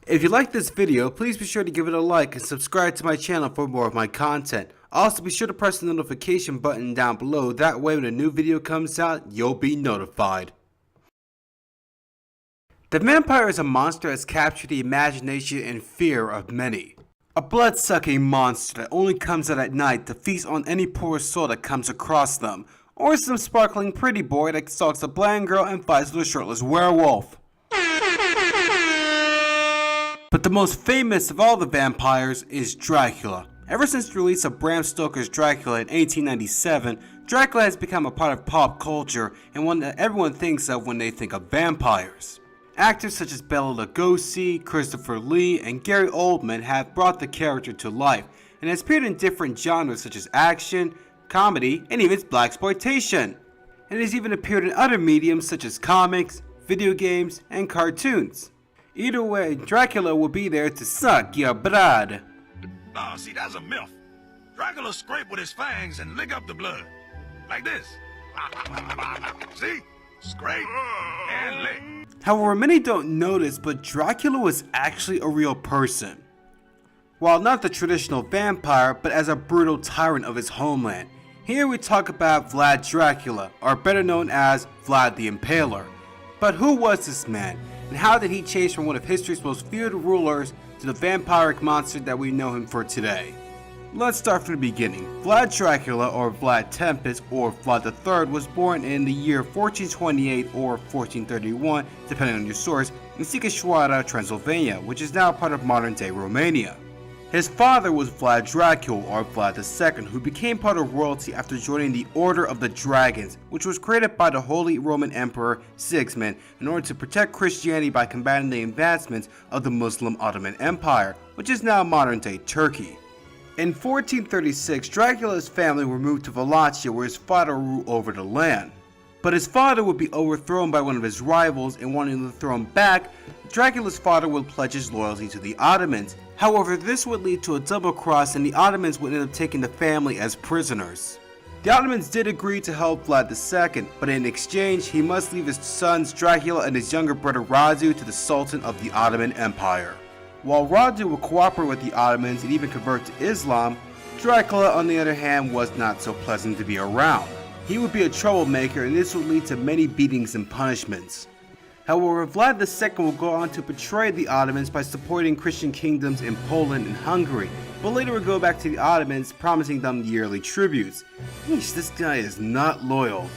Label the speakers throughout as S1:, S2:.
S1: If you like this video, please be sure to give it a like and subscribe to my channel for more of my content. Also, be sure to press the notification button down below, that way when a new video comes out, you'll be notified. The vampire is a monster that has captured the imagination and fear of many. A blood-sucking monster that only comes out at night to feast on any poor soul that comes across them, or some sparkling pretty boy that stalks a bland girl and fights with a shirtless werewolf. But the most famous of all the vampires is Dracula. Ever since the release of Bram Stoker's Dracula in 1897, Dracula has become a part of pop culture and one that everyone thinks of when they think of vampires. Actors such as Bela Lugosi, Christopher Lee, and Gary Oldman have brought the character to life and has appeared in different genres such as action, comedy, and even blaxploitation. And it has even appeared in other mediums such as comics, video games, and cartoons. Either way, Dracula will be there to suck your blood.
S2: Oh, see, that's a myth. Dracula scrape with his fangs and lick up the blood. Like this. See? Scrape and lick.
S1: However, many don't notice, but Dracula was actually a real person. While not the traditional vampire, but as a brutal tyrant of his homeland. Here we talk about Vlad Dracula, or better known as Vlad the Impaler. But who was this man, and how did he change from one of history's most feared rulers to the vampiric monster that we know him for today? Let's start from the beginning. Vlad Dracula, or Vlad Tempest, or Vlad III, was born in the year 1428 or 1431, depending on your source, in Sighișoara, Transylvania, which is now part of modern-day Romania. His father was Vlad Dracula, or Vlad II, who became part of royalty after joining the Order of the Dragons, which was created by the Holy Roman Emperor Sigismund in order to protect Christianity by combating the advancements of the Muslim Ottoman Empire, which is now modern-day Turkey. In 1436, Dracula's family were moved to Wallachia, where his father ruled over the land. But his father would be overthrown by one of his rivals, and wanting the throne back, Dracula's father would pledge his loyalty to the Ottomans. However, this would lead to a double cross, and the Ottomans would end up taking the family as prisoners. The Ottomans did agree to help Vlad II, but in exchange, he must leave his sons Dracula and his younger brother Radu to the Sultan of the Ottoman Empire. While Radu would cooperate with the Ottomans and even convert to Islam, Dracula, on the other hand, was not so pleasant to be around. He would be a troublemaker, and this would lead to many beatings and punishments. However, Vlad II will go on to betray the Ottomans by supporting Christian kingdoms in Poland and Hungary, but later would go back to the Ottomans, promising them yearly tributes. Yeesh, this guy is not loyal.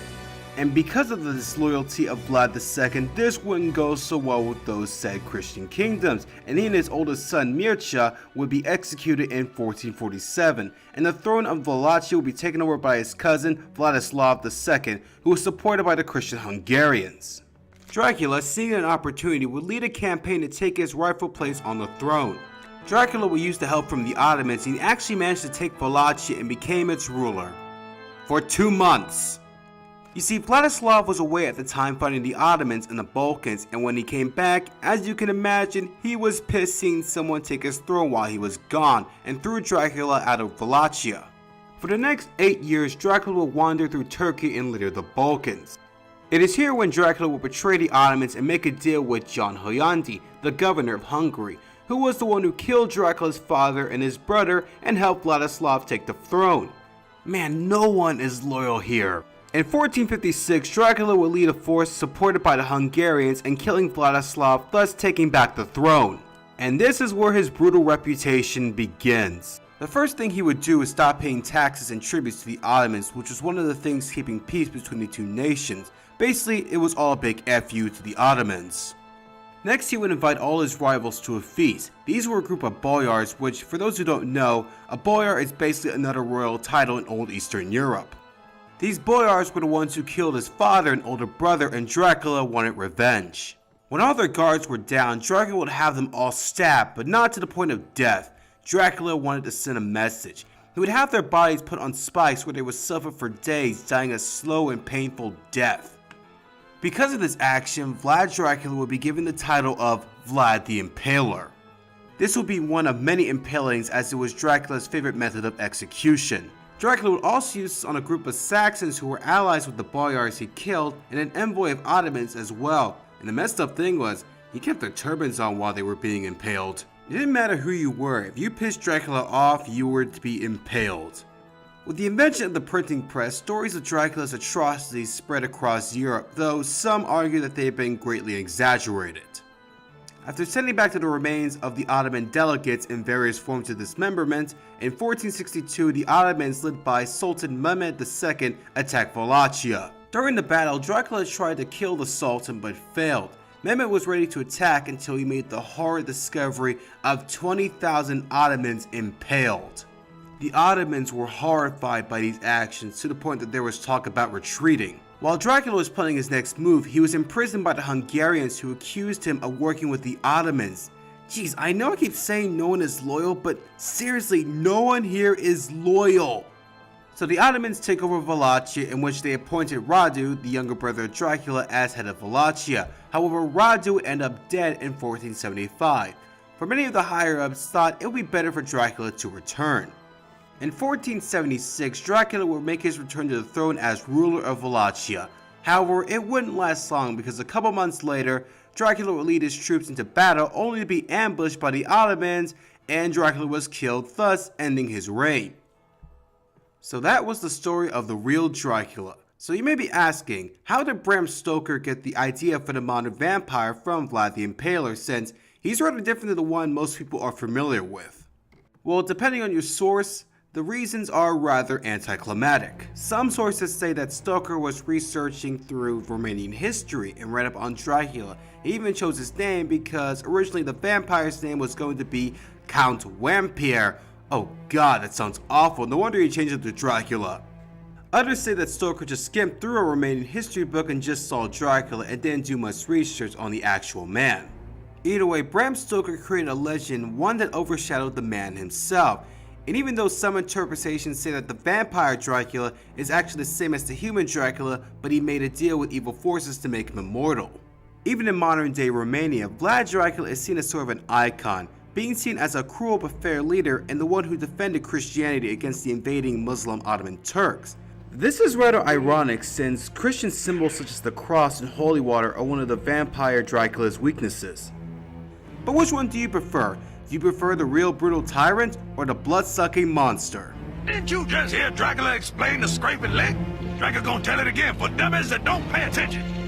S1: And because of the disloyalty of Vlad II, this wouldn't go so well with those said Christian kingdoms, and he and his oldest son Mircea would be executed in 1447, and the throne of Wallachia would be taken over by his cousin Vladislav II, who was supported by the Christian Hungarians. Dracula, seeing an opportunity, would lead a campaign to take his rightful place on the throne. Dracula would use the help from the Ottomans, and he actually managed to take Wallachia and became its ruler. For 2 months. You see, Vladislav was away at the time fighting the Ottomans in the Balkans, and when he came back, as you can imagine, he was pissed seeing someone take his throne while he was gone, and threw Dracula out of Wallachia. For the next 8 years, Dracula would wander through Turkey and later the Balkans. It is here when Dracula will betray the Ottomans and make a deal with John Hunyadi, the governor of Hungary, who was the one who killed Dracula's father and his brother and helped Vladislav take the throne. Man, no one is loyal here. In 1456, Dracula would lead a force supported by the Hungarians and killing Vladislav, thus taking back the throne. And this is where his brutal reputation begins. The first thing he would do is stop paying taxes and tributes to the Ottomans, which was one of the things keeping peace between the two nations. Basically, it was all a big FU to the Ottomans. Next, he would invite all his rivals to a feast. These were a group of boyars, which, for those who don't know, a boyar is basically another royal title in old Eastern Europe. These boyars were the ones who killed his father and older brother, and Dracula wanted revenge. When all their guards were down, Dracula would have them all stabbed, but not to the point of death. Dracula wanted to send a message. He would have their bodies put on spikes where they would suffer for days, dying a slow and painful death. Because of this action, Vlad Dracula would be given the title of Vlad the Impaler. This would be one of many impalings, as it was Dracula's favorite method of execution. Dracula would also use this on a group of Saxons who were allies with the boyars he killed, and an envoy of Ottomans as well. And the messed up thing was, He kept their turbans on while they were being impaled. It didn't matter who you were, if you pissed Dracula off, you were to be impaled. With the invention of the printing press, stories of Dracula's atrocities spread across Europe, though some argue that they have been greatly exaggerated. After sending back to the remains of the Ottoman delegates in various forms of dismemberment, in 1462 the Ottomans led by Sultan Mehmed II attacked Wallachia. During the battle, Dracula tried to kill the Sultan but failed. Mehmed was ready to attack until he made the horrid discovery of 20,000 Ottomans impaled. The Ottomans were horrified by these actions to the point that there was talk about retreating. While Dracula was planning his next move, he was imprisoned by the Hungarians who accused him of working with the Ottomans. Jeez, I know I keep saying no one is loyal, but seriously, no one here is loyal. So the Ottomans take over Wallachia, in which they appointed Radu, the younger brother of Dracula, as head of Wallachia. However, Radu ended up dead in 1475. For many of the higher-ups thought it would be better for Dracula to return. In 1476, Dracula would make his return to the throne as ruler of Wallachia. However, it wouldn't last long because a couple months later, Dracula would lead his troops into battle only to be ambushed by the Ottomans, and Dracula was killed, thus ending his reign. So that was the story of the real Dracula. So you may be asking, how did Bram Stoker get the idea for the modern vampire from Vlad the Impaler, since he's rather different than the one most people are familiar with? Well, depending on your source, the reasons are rather anticlimactic. Some sources say that Stoker was researching through Romanian history and read up on Dracula. He even chose his name because originally the vampire's name was going to be Count Vampire. Oh god, that sounds awful. No wonder he changed it to Dracula. Others say that Stoker just skimmed through a Romanian history book and just saw Dracula and didn't do much research on the actual man. Either way, Bram Stoker created a legend, one that overshadowed the man himself. And even though some interpretations say that the vampire Dracula is actually the same as the human Dracula, but he made a deal with evil forces to make him immortal. Even in modern day Romania, Vlad Dracula is seen as sort of an icon, being seen as a cruel but fair leader and the one who defended Christianity against the invading Muslim Ottoman Turks. This is rather ironic since Christian symbols such as the cross and holy water are one of the vampire Dracula's weaknesses. But which one do you prefer? Do you prefer the real brutal tyrant or the blood-sucking monster?
S2: Didn't you just hear Dracula explain the scraping leg? Dracula gonna tell it again for dummies that don't pay attention.